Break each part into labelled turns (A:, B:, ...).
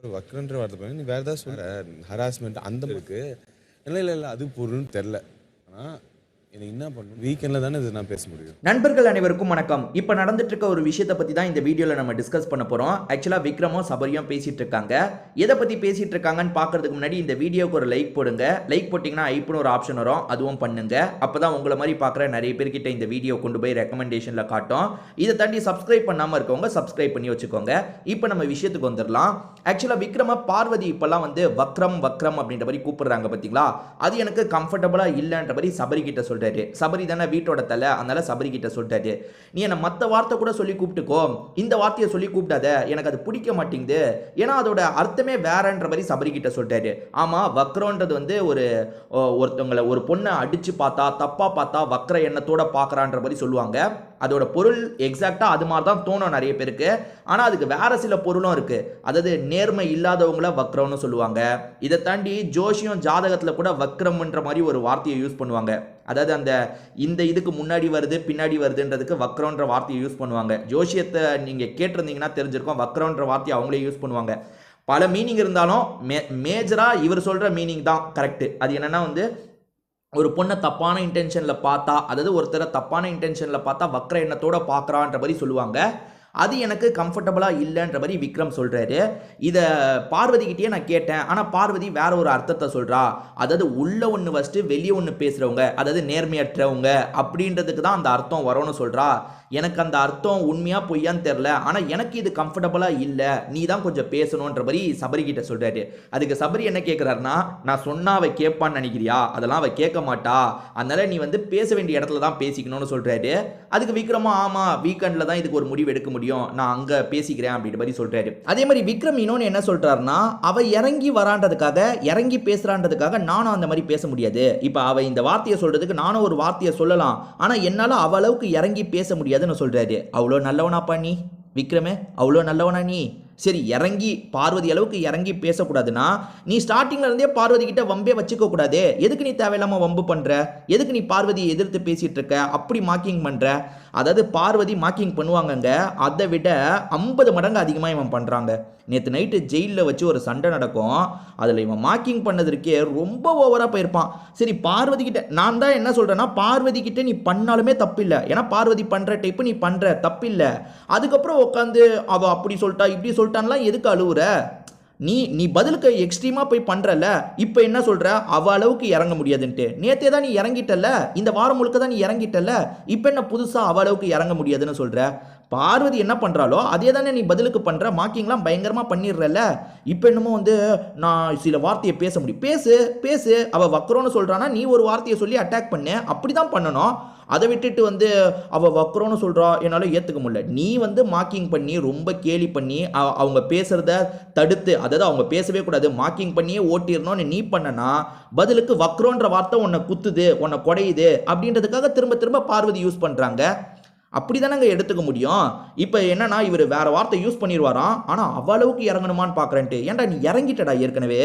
A: ஒரு வக்ரன்ற வார்த்தை பண்ணி நீ வேறு ஏதாவது சொல்கிற ஹராஸ்மெண்ட் அந்த இருக்கு. இல்லை அது பொருள்னு தெரில. ஆனால் எனக்கு என்ன பண்ணணும், வீக்கெண்டில் தானே இது நான் பேச முடியும்.
B: நண்பர்கள் அனைவருக்கும் வணக்கம். இப்போ நடந்துட்டு இருக்க ஒரு விஷயத்தை பற்றி தான் இந்த வீடியோவில் நம்ம டிஸ்கஸ் பண்ண போகிறோம். ஆக்சுவலாக விக்ரமும் சபரியும் பேசிகிட்டு இருக்காங்க. எதை பற்றி பேசிகிட்டு இருக்காங்கன்னு பார்க்கறதுக்கு முன்னாடி இந்த வீடியோக்கு ஒரு லைக் போடுங்க. லைக் போட்டிங்கன்னா ஐப்புன்னு ஒரு ஆப்ஷன் வரும், அதுவும் பண்ணுங்க. அப்போ தான் உங்களை மாதிரி பார்க்குற நிறைய பேர்கிட்ட இந்த வீடியோ கொண்டு போய் ரெக்கமெண்டேஷனில் காட்டும். இதை தாண்டி சப்ஸ்கிரைப் பண்ணாமல் இருக்கவங்க சப்ஸ்கிரைப் பண்ணி வச்சுக்கோங்க. இப்போ நம்ம விஷயத்துக்கு வந்துடலாம். ஆக்சுவலாக விக்ரம பார்வதி இப்போல்லாம் வந்து வக்ரம் அப்படின்ற மாதிரி கூப்பிடுறாங்க பார்த்தீங்களா, அது எனக்கு கம்ஃபர்டபுளாக இல்லைன்ற மாதிரி சபரி கிட்ட சொல்கிறாரு. சபரி தானே வீட்டோட தலை, அதனால சபரி கிட்ட சொல்லிட்டாரு, நீ என்ன மற்ற வார்த்தை கூட சொல்லி கூப்பிட்டுக்கோ, இந்த வார்த்தையை சொல்லி கூப்பிடாத, எனக்கு அது பிடிக்க மாட்டேங்குது, ஏன்னா அதோட அர்த்தமே வேறன்ற மாதிரி சபரி கிட்ட சொல்லிட்டாரு. ஆமாம், வக்ரன்றது வந்து ஒருத்தவங்களை ஒரு பொண்ணை அடித்து பார்த்தா தப்பாக பார்த்தா வக்ர எண்ணத்தோட பார்க்குறான்ற மாதிரி சொல்லுவாங்க. அதோட பொருள் எக்ஸாக்டாக அது மாதிரி தான் தோணும் நிறைய பேருக்கு. ஆனால் அதுக்கு வேற சில பொருளும் இருக்குது. அதாவது நேர்மை இல்லாதவங்கள வக்ரம்னு சொல்லுவாங்க. இதை தாண்டி ஜோஷியம் ஜாதகத்தில் கூட வக்ரம்ன்ற மாதிரி ஒரு வார்த்தையை யூஸ் பண்ணுவாங்க. அதாவது அந்த இந்த இதுக்கு முன்னாடி வருது பின்னாடி வருதுன்றதுக்கு வக்ரம்ன்ற வார்த்தையை யூஸ் பண்ணுவாங்க. ஜோஷியத்தை நீங்கள் கேட்டிருந்தீங்கன்னா தெரிஞ்சிருக்கும், வக்ரம்ன்ற வார்த்தையை அவங்களே யூஸ் பண்ணுவாங்க. பல மீனிங் இருந்தாலும் மேஜராக இவர் சொல்கிற மீனிங் தான் கரெக்டு. அது என்னென்னா வந்து ஒரு பொண்ணை தப்பான இன்டென்ஷனில் பார்த்தா, அதாவது ஒருத்தரை தப்பான இன்டென்ஷனில் பார்த்தா வக்ர எண்ணத்தோட பார்க்குறான்ற மாதிரி சொல்லுவாங்க. அது எனக்கு கம்ஃபர்டபுளாக இல்லைன்ற மாதிரி விக்ரம் சொல்கிறாரு. இதை பார்வதிக்கிட்டே நான் கேட்டேன், ஆனால் பார்வதி வேற ஒரு அர்த்தத்தை சொல்கிறா. அதாவது உள்ள ஒன்று வச்சுட்டு வெளியே ஒன்று பேசுகிறவங்க, அதாவது நேர்மையற்றவங்க அப்படின்றதுக்கு தான் அந்த அர்த்தம் வரும்னு சொல்கிறா. எனக்கு அந்த அர்த்தம் உண்மையாக பொய்யான்னு தெரில, ஆனால் எனக்கு இது கம்ஃபர்டபுளாக இல்லை, நீ தான் கொஞ்சம் பேசணுன்ற மாதிரி சபரி கிட்ட சொல்கிறாரு. அதுக்கு சபரி என்ன கேட்குறாருன்னா, நான் சொன்னா அவள் கேட்பான்னு நினைக்கிறியா, அதெல்லாம் அவள் கேட்க மாட்டா, அதனால நீ வந்து பேச வேண்டிய இடத்துல தான் பேசிக்கணும்னு சொல்கிறாரு. அதுக்கு விக்ரமா ஆமாம் வீக்கெண்டில் தான் இதுக்கு ஒரு முடிவு எடுக்க முடியும், நான் அங்கே பேசிக்கிறேன் அப்படின்ற மாதிரி சொல்கிறாரு. அதே மாதிரி விக்ரம் இன்னொன்று என்ன சொல்கிறாருன்னா, அவள் இறங்கி வரான்றதுக்காக இறங்கி பேசுகிறான்றதுக்காக நானும் அந்த மாதிரி பேச முடியாது. இப்போ அவள் இந்த வார்த்தையை சொல்கிறதுக்கு நானும் ஒரு வார்த்தையை சொல்லலாம், ஆனால் என்னால் அவளவுக்கு இறங்கி பேச முடியாது சொல்றாரு. அவ்வளோ நல்லவனாப்பா நீ விக்ரமே, அவ்வளோ நல்லவனா நீ? சரி, இறங்கி பார்வதி அளவுக்கு இறங்கி பேசக்கூடாதுன்னா நீ ஸ்டார்டிங்ல இருந்தே பார்வதி கிட்ட வம்பே வச்சுக்க கூடாது. எதுக்கு நீ தேவையில்லாம வம்பு பண்ற? எதுக்கு நீ பார்வதியை எதிர்த்து பேசிட்டு இருக்க? அப்படி மார்க்கிங் பண்ற. அதாவது பார்வதி மார்க்கிங் பண்ணுவாங்கங்க, அதை விட 50 மடங்கு அதிகமாக இவன் பண்றாங்க. நேற்று நைட்டு ஜெயிலில் வச்சு ஒரு சண்டை நடக்கும், அதில் இவன் மார்க்கிங் பண்ணதற்கே ரொம்ப ஓவராக போயிருப்பான். சரி, பார்வதி கிட்ட நான் தான் என்ன சொல்கிறேன்னா, பார்வதி கிட்ட நீ பண்ணாலுமே தப்பில்லை, ஏன்னா பார்வதி பண்ணுற டைப்பு நீ பண்ணுற தப்பில்லை. அதுக்கப்புறம் உட்காந்து அவள் அப்படி சொல்லிட்டா இப்படி சொல்லிட்டான்லாம் எதுக்கு அழுவுற? நீ பதிலுக்கு எக்ஸ்ட்ரீமாக போய் பண்ணுறல, இப்போ என்ன சொல்கிற? அவள் அளவுக்கு இறங்க முடியாதுன்ட்டு. நேற்றே தான் நீ இறங்கிட்டல, இந்த வாரம் முழுக்க தான் நீ இறங்கிட்டல, இப்போ என்ன புதுசாக அவள் அளவுக்கு இறங்க முடியாதுன்னு சொல்கிற? பார்வதி என்ன பண்ணுறாலோ அதே தானே நீ பதிலுக்கு பண்ணுற. மார்க்கிங்லாம் பயங்கரமாக பண்ணிடுறல, இப்போ என்னமோ வந்து நான் சில வார்த்தையை பேச முடியும். பேசு அவள் வக்ரோன்னு சொல்கிறான்னா நீ ஒரு வார்த்தையை சொல்லி அட்டாக் பண்ணு, அப்படி தான் பண்ணணும். அதை விட்டுட்டு வந்து அவள் வக்ரோன்னு சொல்கிறா என்னால் ஏற்றுக்க முடியல. நீ வந்து மார்க்கிங் பண்ணி ரொம்ப கேலி பண்ணி அவங்க பேசுகிறத தடுத்து, அதாவது அவங்க பேசவே கூடாது மார்க்கிங் பண்ணியே ஓட்டிடணும்னு நீ பண்ணனா, பதிலுக்கு வக்ரோன்ற வார்த்தை உன்னை குத்துது, உன்னை குடையுது அப்படின்றதுக்காக திரும்ப திரும்ப பார்வதி யூஸ் பண்ணுறாங்க. அப்படி தானங்க எடுத்துக்க முடியும். இப்போ என்னன்னா இவர் வேற வார்த்தை யூஸ் பண்ணிடுவாராம், ஆனால் அவ்வளவுக்கு இறங்கணுமான்னு பார்க்குறேன்ட்டு. ஏன்டா நீ இறங்கிட்டடா, ஏற்கனவே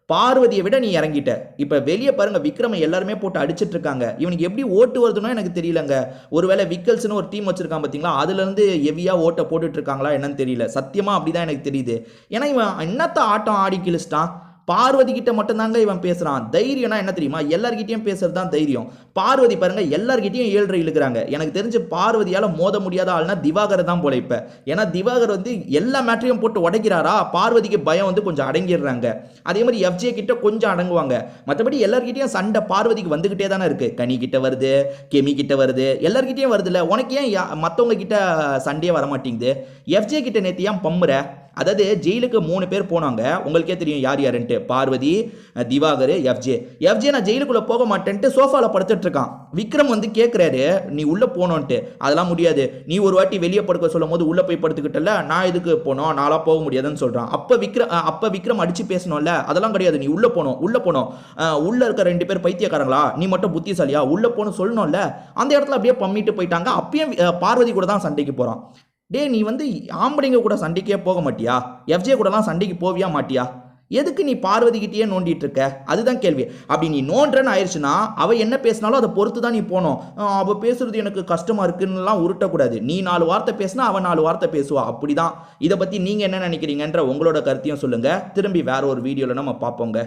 B: பார்வதியை விட நீ இறங்கிட்ட. இப்போ வெளியே பாருங்க, விக்ரமை எல்லாருமே போட்டு அடிச்சிட்டு இருக்காங்க. இவனுக்கு எப்படி ஓட்டு வருதுன்னு எனக்கு தெரியலங்க. ஒருவேளை விக்கல்ஸ்னு ஒரு டீம் வச்சிருக்கான் பார்த்தீங்களா, அதுலேருந்து ஹெவியாக ஓட்டை போட்டுட்டு இருக்காங்களா என்னன்னு தெரியல. சத்தியமாக அப்படி தான் எனக்கு தெரியுது. ஏன்னா இவன் என்னத்த ஆட்டம் ஆடி கிழிச்சிட்டான். பார்வதி கிட்ட மட்டும்தாங்க இவன் பேசுறான். தைரியம்னா என்ன தெரியுமா? எல்லார்கிட்டையும் பேசுறது தான் தைரியம். பார்வதி பாருங்க எல்லார்கிட்டையும் 7 இழுக்கிறாங்க. எனக்கு தெரிஞ்சு பார்வதியால் மோத முடியாத ஆள்னா திவாகர் தான் போல. இப்போ ஏன்னா திவாகர் வந்து எல்லா மேட்டரையும் போட்டு உடைக்கிறாரா, பார்வதிக்கு பயம் வந்து கொஞ்சம் அடங்கிடுறாங்க. அதே மாதிரி எஃப்ஜே கிட்ட கொஞ்சம் அடங்குவாங்க. மற்றபடி எல்லார்கிட்டையும் சண்டை பார்வதிக்கு வந்துகிட்டே தானே இருக்கு. கனி கிட்ட வருது, கெமி கிட்ட வருது, எல்லார்கிட்டையும் வருதுல்ல. உனக்கு ஏன் மற்றவங்க கிட்ட சண்டையே வர மாட்டேங்குது? எஃப்ஜே கிட்ட நேற்று ஏன் பம்புற? அதாவது ஜெயிலுக்கு 3 பேர் போனாங்க, உங்களுக்கே தெரியும் யார் யாருன்ட்டு. பார்வதி, திவாகர், எஃப்ஜே நான் ஜெயிலுக்குள்ளே போக மாட்டேன்ட்டு சோஃபாவில் படுத்துட்டு இருக்கான். விக்ரம் வந்து கேட்குறாரு நீ உள்ளே போனோன்ட்டு. அதெல்லாம் முடியாது, நீ ஒரு வாட்டி வெளியே படுக்க சொல்லும் போது உள்ளே போய் படுத்துக்கிட்டல, நான் எதுக்கு போனோம், நான்லாம் போக முடியாதுன்னு சொல்கிறான். அப்போ விக்ரம் அடித்து பேசணும்ல, அதெல்லாம் கிடையாது, நீ உள்ளே போனோம் உள்ளே இருக்க 2 பேர் பைத்தியக்காரங்களா, நீ மட்டும் புத்திசாலியா, உள்ளே போகணும் சொல்லணும்ல. அந்த இடத்துல அப்படியே பம்மிட்டு போயிட்டாங்க. அப்பயும் பார்வதி கூட தான் சண்டைக்கு போகிறான். டே, நீ வந்து ஆம்பளைங்க கூட சண்டைக்கே போக மாட்டியா? எஃப்ஜே கூடலாம் சண்டைக்கு போவியா மாட்டியா? எதுக்கு நீ பார்வதி கிட்டேயே நோண்டிட்டு இருக்க? அதுதான் கேள்வி. அப்படி நீ நோன்றன்னு ஆயிடுச்சுன்னா அவ என்ன பேசினாலும் அதை பொறுத்து தான் நீ போகணும். அவ பேசுறது எனக்கு கஷ்டமா இருக்குன்னுலாம் உருட்டக்கூடாது. நீ 4 வார்த்தை பேசினா அவ 4 வார்த்தை பேசுவா. அப்படிதான். இதை பத்தி நீங்க என்ன நினைக்கிறீங்கன்ற உங்களோட கருத்தையும் சொல்லுங்க. திரும்பி வேற ஒரு வீடியோல நம்ம பார்ப்போங்க.